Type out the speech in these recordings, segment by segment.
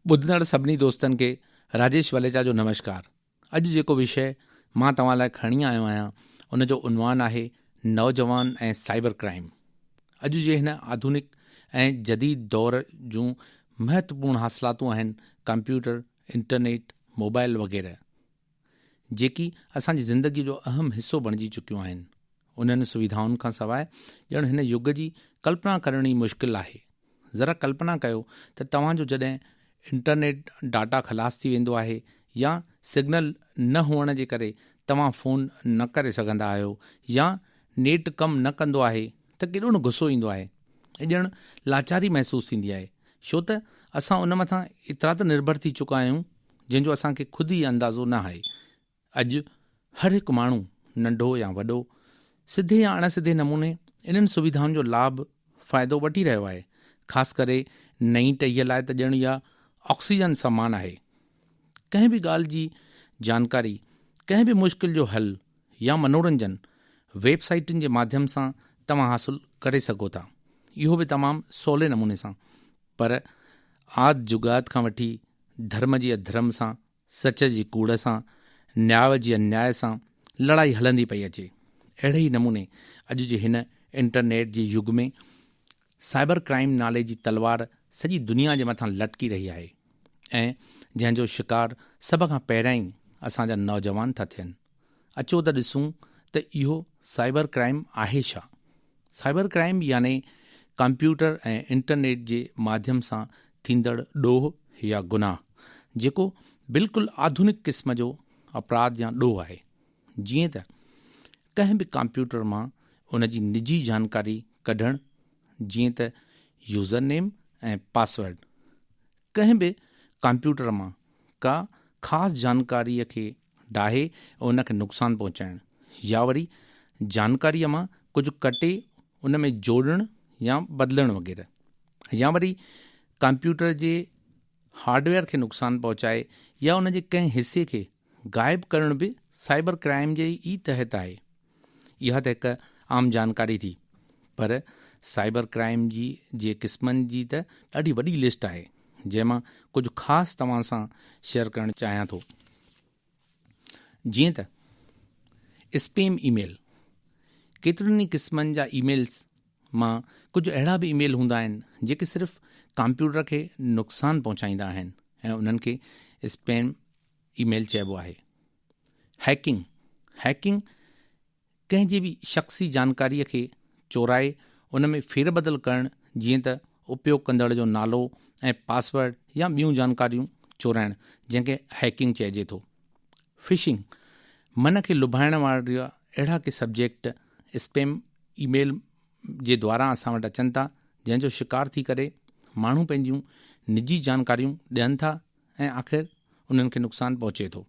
ॿुधंदड़ सभिनी दोस्तनि खे राजेश वलेचा जो नमस्कार। अॼु जेको विषय मां तव्हां लाइ खणी आयो आहियां उन जो उनवान आहे नौजवान ऐं साइबर क्राइम। अॼु जे हिन आधुनिक ऐं जदीद दौर जूं महत्वपूर्ण हासिलातूं आहिनि कंप्यूटर, इंटरनेट, मोबाइल वग़ैरह, जेकी असांजी ज़िंदगी जो अहम हिसो बणिजी चुकियूं आहिनि। उन्हनि सुविधाउनि खां सवाइ ॼण हिन युग जी कल्पना करणी मुश्किल आहे। ज़रा कल्पना कयो त तव्हांजो जॾहिं इंटरनेट डाटा ख़लास थी वेंदो आहे या सिग्नल न हुअण जे करे तव्हां फ़ोन न करे सघंदा आहियो या नेट कमु न कंदो आहे त केॾो न गुस्सो ईंदो आहे ऐं ॼण लाचारी महसूसु थींदी आहे, छो त असां उन मथां एतिरा त निर्भर थी चुका आहियूं जंहिंजो असांखे ख़ुदि ई अंदाज़ो न आहे। अॼु हर हिकु माण्हू, नंढो या वॾो, सिधे या अणसिधे नमूने इन्हनि सुविधाउनि जो लाभ फ़ाइदो वठी रहियो आहे। ख़ासि करे नई टहीअ लाइ त ॼण इहा ऑक्सीजन समान आहे। कंहिं बि ॻाल्हि जी जानकारी, कंहिं बि मुश्किल जो हल या मनोरंजन वेबसाइटुनि जे माध्यम सां तव्हां हासिलु करे सघो था, इहो बि तमामु सवले नमूने सां। पर आद जुगात खां वठी धर्म जी अधर्म सां, सच जी कूड़ सां, न्याय जी अन्याय सां लड़ाई हलंदी पई अचे। अहिड़े ई नमूने अॼु जे हिन इंटरनेट जे युग में साइबर क्राइम नाले जी तलवार सॼी दुनिया जे मथां लटकी रही आहे ऐं जंहिंजो शिकार सभ खां पहिरियां ई असांजा नौजवान था थियनि। अचो त ॾिसूं त इहो साइबर क्राइम आहे छा। साइबर क्राइम यानी कंप्यूटर ऐं इंटरनेट जे माध्यम सां थींदड़ ॾोह या गुनाह, जेको बिल्कुलु आधुनिक क़िस्म जो अपराध या ॾोह आहे। जीअं त कंहिं बि कंप्यूटर मां उन जी निजी जानकारी कढणु, जीअं त यूज़र नेम ऐं पासवर्ड, कंहिं बि कंप्यूटर मां का ख़ासि जानकारीअ खे डाहे उन खे नुक़सानु पहुचाइणु, या वरी जानकारीअ मां कुझु कटे उन में जोड़णु या बदिलणु वग़ैरह, या वरी कंप्यूटर जे हार्डवेयर खे नुक़सानु पहुचाए या उन जे कंहिं हिसे खे ग़ाइबु करणु बि साइबर क्राइम जे ई तहत आहे। इहा त हिकु आम जानकारी थी, पर साइबर क्राइम जी जे क़िस्मनि जी त ॾाढी वॾी लिस्ट आहे, जंहिंमां कुझु ख़ासि तव्हां सां शेयर करणु चाहियां थो। जीअं त स्पैम ईमेल, केतिरनि ई क़िस्मनि जा ईमेल्स मां कुझु अहिड़ा बि ईमेल हूंदा आहिनि जेके सिर्फ़ु कंप्यूटर खे नुक़सानु पहुचाईंदा आहिनि ऐं उन्हनि खे स्पैम ईमेल चइबो आहे। हैकिंग कंहिंजी बि शख़्सी जानकारीअ खे चोराए उन में फेरबदल करणु, जीअं त उपयोग कंदड़ जो नालो ऐं पासवर्ड या ॿियूं जानकारियूं चोराइणु, जंहिंखे हैकिंग चइजे थो। फिशिंग, मन खे लुभाइण वारा अहिड़ा के सब्जेक्ट स्पैम ईमेल जे द्वारा असां वटि अचनि था, जंहिंजो शिकार थी करे माण्हू पंहिंजूं निजी जानकारियूं ॾियनि था ऐं आख़िर उन्हनि खे नुक़सानु पहुचे थो।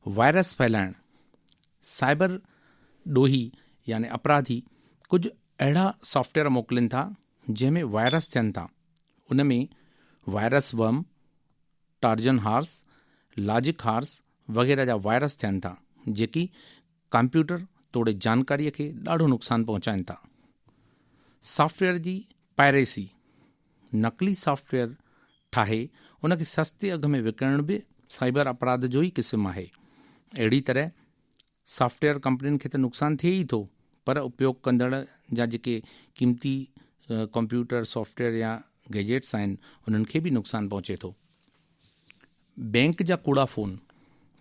वायरस फैलाइणु, साइबर ॾोही यानी अपराधी कुझु अहिड़ा सॉफ्टवेयर मोकिलीनि था जंहिंमें वायरस थियनि था। उन में virus worm, Trojan horse, logic horse वग़ैरह जा वायरस थियनि था, जेकी कंप्यूटर तोड़े जानकारीअ खे ॾाढो नुक़सानु पहुचाइनि था। सॉफ्टवेयर जी पायरेसी, नकली सॉफ्टवेयर ठाहे उन खे सस्ते अघ में विकिणण बि साइबर अपराध जो ई क़िस्म आहे। अहिड़ी तरह सॉफ्टवेयर कंपनियुनि खे त नुक़सानु थिए ई थो, पर उपयोग कंदड़ जा जेके क़ीमती कंप्यूटर सॉफ्टवेयर या गैजेट्स आहिनि उन्हनि खे बि नुक़सानु पहुचे थो। बैंक जा कूड़ा फ़ोन,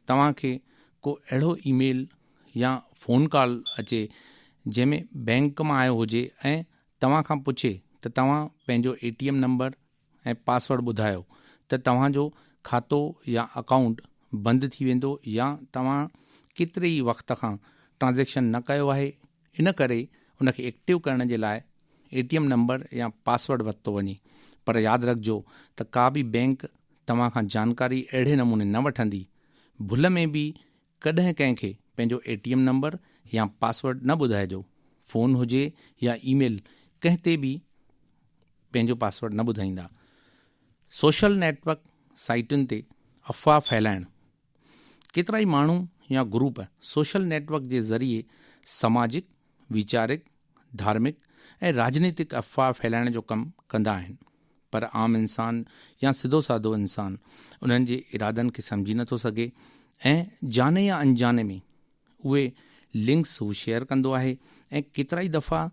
तव्हांखे को अहिड़ो ईमेल या फ़ोन कॉल अचे जंहिंमें बैंक मां आयो हुजे ऐं तव्हां खां पुछे त तव्हां पंहिंजो ATM नंबर ऐं पासवर्ड ॿुधायो त तव्हांजो खातो या अकाउंट बंदि थी वेंदो, या तव्हां केतिरे ई वक़्त खां ट्रांज़ेक्शन न कयो आहे, इन करे उन खे एक्टिव करण जे लाइ ATM नंबर या पासवर्ड वरितो वञे। पर यादि रखिजो त का बि बैंक तव्हां खां जानकारी अहिड़े नमूने न वठंदी। भुल में बि कॾहिं कंहिंखे पंहिंजो ATM नंबर या पासवर्ड न ॿुधाइजो। फ़ोन हुजे या ईमेल, कंहिं ते बि पंहिंजो पासवर्ड न ॿुधाईंदा। सोशल नेटवर्क साइटुनि ते अफ़वाह फैलाइणु, केतिरा ई माण्हू या ग्रुप सोशल नेटवर्क जे ज़रिए सामाजिक, वीचारिक, धार्मिक ऐं राजनीतिक अफ़वाह फैलाइण जो कमु कंदा आहिनि। पर आम इंसान या सिधो साधो इंसान उन्हनि जे इरादनि खे सम्झी नथो सघे ऐं जाने या अनजाने में उहे लिंक्स हू शेयर कंदो आहे ऐं केतिरा ई दफ़ा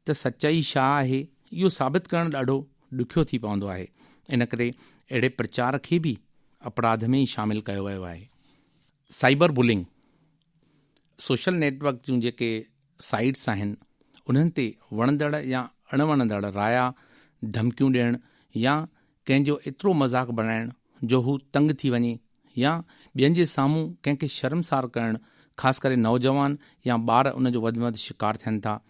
त सचाई छा आहे इहो साबित करणु ॾाढो ॾुखियो थी पवंदो आहे। इन करे अहिड़े प्रचार खे बि अपराध में ई शामिलु कयो वियो आहे। साइबर बुलिंग, सोशल नेटवर्क जूं जेके साइट्स आहिनि उन्हनि ते वणंदड़ या अणवणंदड़ राया, धमकियूं ॾियणु या कंहिंजो एतिरो मज़ाक बणाइणु जो हू तंग थी वञे या ॿियनि जे साम्हूं कंहिंखे शर्मसार करणु, ख़ासि करे नौजवान या ॿार उनजो वधि में वधि शिकार थियनि था,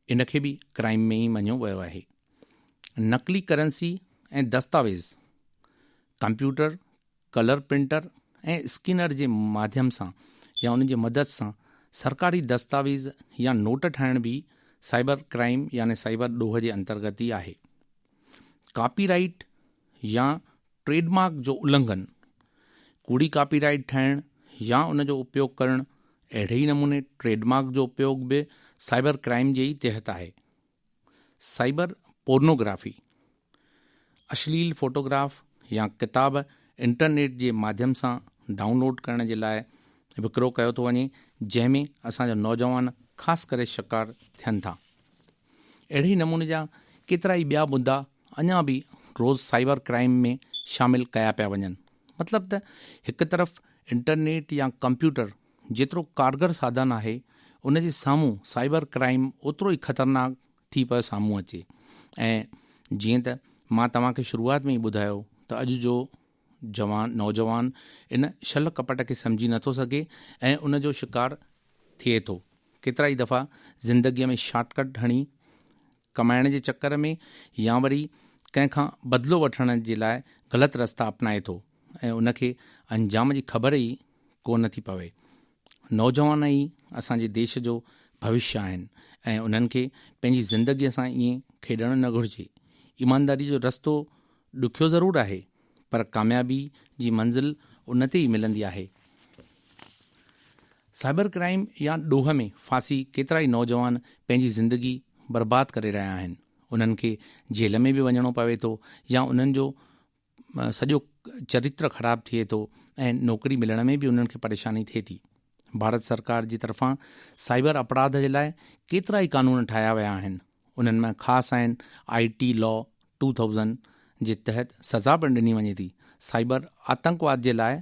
इनखे बि क्राइम में ई मञियो वियो आहे। नकली करेंसी ऐं दस्तावेज़, कंप्यूटर, कलर प्रिंटर ऐं स्किनर जे माध्यम सां या उन जी मदद सां सरकारी दस्तावेज़ या नोट ठाहिण बि साइबर क्राइम यानी साइबर ॾोह जे अंतर्गत ई आहे। कॉपीराइट या ट्रेडमार्क जो उल्लंघन, कूड़ी कॉपीराइट ठाहिण या उन जो उपयोग करणु, अहिड़े ई नमूने ट्रेडमार्क जो उपयोग बि साइबर क्राइम जे ई तहत आहे। साइबर पोर्नोग्राफी, अश्लील फोटोग्राफ या किताब इंटरनेट जे माध्यम सां डाउनलोड करण जे लाइ विकिरो कयो थो वञे, जंहिंमें असांजा नौजवान ख़ासि करे शिकार थियनि था। अहिड़े ई नमूने जा केतिरा ई ॿिया मुद्दा अञा बि रोज़ साइबर क्राइम में शामिलु कया पिया वञनि। मतिलबु त हिकु तरफ़ इंटरनेट या कंप्यूटर जेतिरो कारगर साधन आहे उन जे साम्हूं साइबर क्राइम ओतिरो ई ख़तरनाक थी पियो साम्हूं अचे। ऐं जीअं त मां तव्हांखे शुरूआति में ई ॿुधायो त अॼु जो नौजवान इन छल कपट खे सम्झी नथो सघे ऐं उन जो शिकार थिए थो। केतिरा ई दफ़ा ज़िंदगीअ में शॉर्टकट हणी कमाइण जे चकर में या वरी कंहिंखां बदिलो वठण जे लाइ ग़लति रस्ता अपनाए थो ऐं उनखे अंजाम जी ख़बर ई कोन थी पवे। नौजवान ई असांजे देश जो भविष्य आहिनि ऐं उन्हनि खे पंहिंजी ज़िंदगीअ सां ईअं खेॾणु न घुरिजे। ईमानदारी जो रस्तो ॾुखियो ज़रूरु आहे पर कामयाबी जी मंज़िल उन ते ई मिलंदी आहे। साइबर क्राइम या ॾोह में फासी केतिरा ई नौजवान पंहिंजी ज़िंदगी बर्बादु करे रहिया आहिनि। उन्हनि खे जेल में बि वञणो पवे थो या उन्हनि जो सॼो चरित्र ख़राबु थिए थो ऐं नौकरी मिलण में बि उन्हनि खे परेशानी थिए थी। भारत सरकार जी तरफ़ां साइबर अपराध जे लाइ केतिरा ई कानून ठाहिया विया आहिनि। उन्हनि में ख़ासि आहिनि IT लॉ 2000 जे तहत सज़ा पिणु ॾिनी वञे थी। साइबर आतंकवाद जे लाइ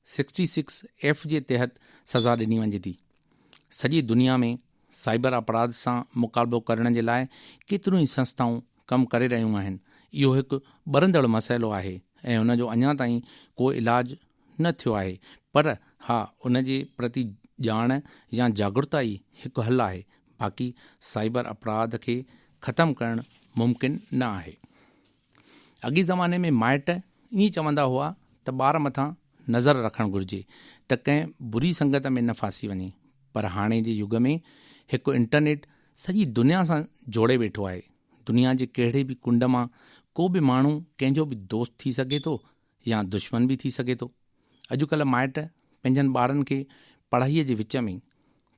66F जे तहत सज़ा ॾिनी वञे थी। सॼी दुनिया में साइबर अपराध सां मुक़ाबिलो करण जे लाइ केतिरियूं ई संस्थाऊं कमु करे रहियूं आहिनि। इहो हिकु ॿरंदड़ मसइलो आहे ऐं उन जो अञा ताईं को इलाजु न थियो आहे, पर हा उन जे प्रति ॼाण या जागरूकता ई हिकु हल आहे। बाक़ी साइबर अपराध खे ख़तमु करणु मुमकिन न आहे। अॻे ज़माने में माइट ईअं चवंदा हुआ त ॿार मथां नज़र रखणु घुरिजे त कंहिं बुरी संगत में न फासी वञे, पर हाणे जे युग में हिकु इंटरनेट सॼी दुनिया सां जोड़े वेठो आहे। दुनिया जे कहिड़े बि कुंड मां को बि माण्हू कंहिंजो बि दोस्त थी सघे थो या दुश्मन बि थी सघे थो। अॼुकल्ह माइट पंहिंजनि ॿारनि खे पढ़ाईअ जे विच में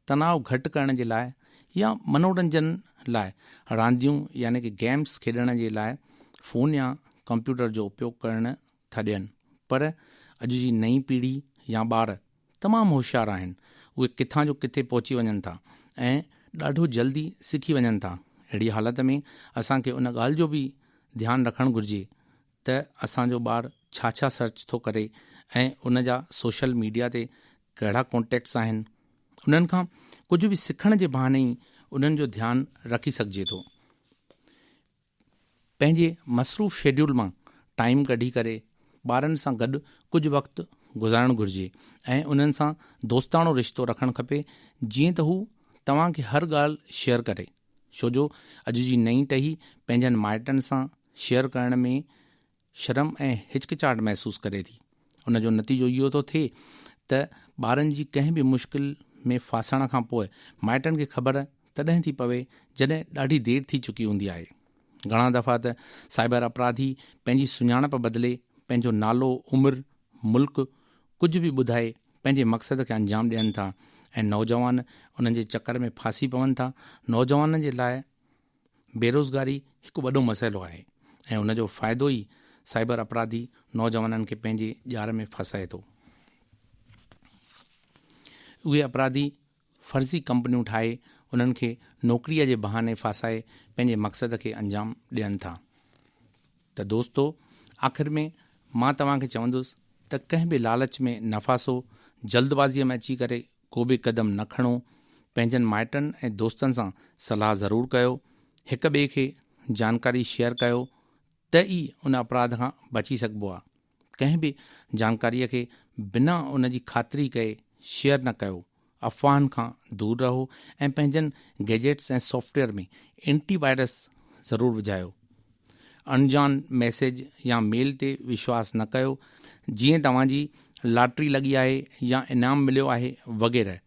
तनाव घटि करण जे लाइ या मनोरंजन लाइ रांदियूं यानी कि गेम्स खेॾण जे लाइ फ़ोन या कंप्यूटर जो उपयोग करणु था ॾियनि। पर अॼु जी नई पीढ़ी या ॿार तमामु होशियार आहिनि। उहे किथां जो किथे पहुची वञनि था ऐं ॾाढो जल्दी सिखी वञनि था। अहिड़ी हालत में असांखे उन ॻाल्हि जो बि ध्यानु रखणु घुरिजे त असांजो ॿारु छा छा सर्च थो करे ऐं उन जा सोशल मीडिया ते कहिड़ा कॉन्टेक्ट्स आहिनि। उन्हनि खां कुझु बि सिखण जे बहाने ई उन्हनि जो ध्यानु रखी सघिजे थो। पंहिंजे मसरूफ़ शेड्यूल मां टाइम कढी करे ॿारनि सां गॾु कुझु वक़्तु गुज़ारणु घुरिजे ऐं उन्हनि सां दोस्ताणो रिश्तो रखणु खपे, जीअं त हू तव्हांखे हर ॻाल्हि शेयर करे। छो जो अॼु जी नई टही पंहिंजनि माइटनि सां शेयर करण में शर्म ऐं हिचकिचाहट महसूसु करे थी। उन जो नतीजो इहो थो थिए त ॿारनि जी कंहिं बि मुश्किल में फासण खां पोइ माइटनि खे ख़बर तॾहिं थी पवे जॾहिं ॾाढी देरि थी चुकी हूंदी आहे। घणा दफ़ा त साइबर अपराधी पंहिंजी सुञाणप बदिले पंहिंजो नालो, उमिरि, मुल्क कुझु बि ॿुधाए पंहिंजे मक़सद खे अंजाम ॾियनि था ऐं नौजवान उन्हनि जे चकर में फासी पवनि था। नौजवाननि जे लाइ बेरोज़गारी हिकु वॾो मसइलो आहे ऐं उनजो फ़ाइदो ई साइबर अपराधी नौजवाननि खे पंहिंजे ॼार में फसाए थो। उहे अपराधी फर्ज़ी कंपनियूं ठाहे उन्हनि खे नौकरीअ जे बहाने फासाए पंहिंजे मक़सद खे अंजाम ॾियनि था। त दोस्तो, आख़िर में मां तव्हांखे चवंदुसि त कंहिं बि लालच में न फासो, जल्दबाज़ीअ में अची करे को बि क़दम न खणो। पंहिंजनि माइटनि ऐं दोस्तनि सां सलाह ज़रूरु कयो, हिक ॿिए खे जानकारी शेयर कयो, त ई उन अपराध खां बची सघिबो आहे। कंहिं बि जानकारीअ खे बिना उन जी ख़ातिरी कए शेयर न कयो। अफ़वाहनि खां दूर रहो ऐं पंहिंजनि गैजेट्स ऐं सॉफ्टवेयर में एंटीवायरस ज़रूरु विझायो। अनजान मैसेज या मेल ते विश्वास न कयो। जीअं तव्हांजी लॉटरी लॻी आहे या इनाम मिलियो आहे वग़ैरह।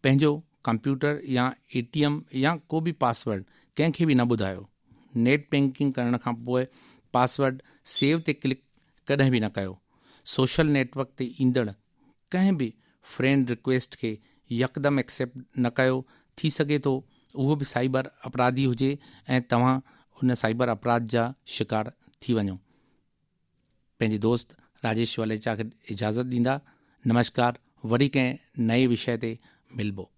पंहिंजो कंप्यूटर या ATM या को बि पासवर्ड कंहिंखे बि न ॿुधायो। नेट बैंकिंग करण खां पोइ पासवर्ड सेव ते क्लिक कॾहिं बि न कयो। सोशल नेटवर्क ते ईंदड़ कंहिं बि फ्रेंड रिक्वेस्ट खे यकदमि एक्सेप्ट न कयो। थी सघे थो उहो बि साइबर अपराधी हुजे ऐं तव्हां उन साइबर अपराध जा शिकार थी वञो। पंहिंजे दोस्त राजेश वलेचा खे इजाज़त ॾींदा। नमस्कार। वरी कंहिं नए विषय ते मिलबो।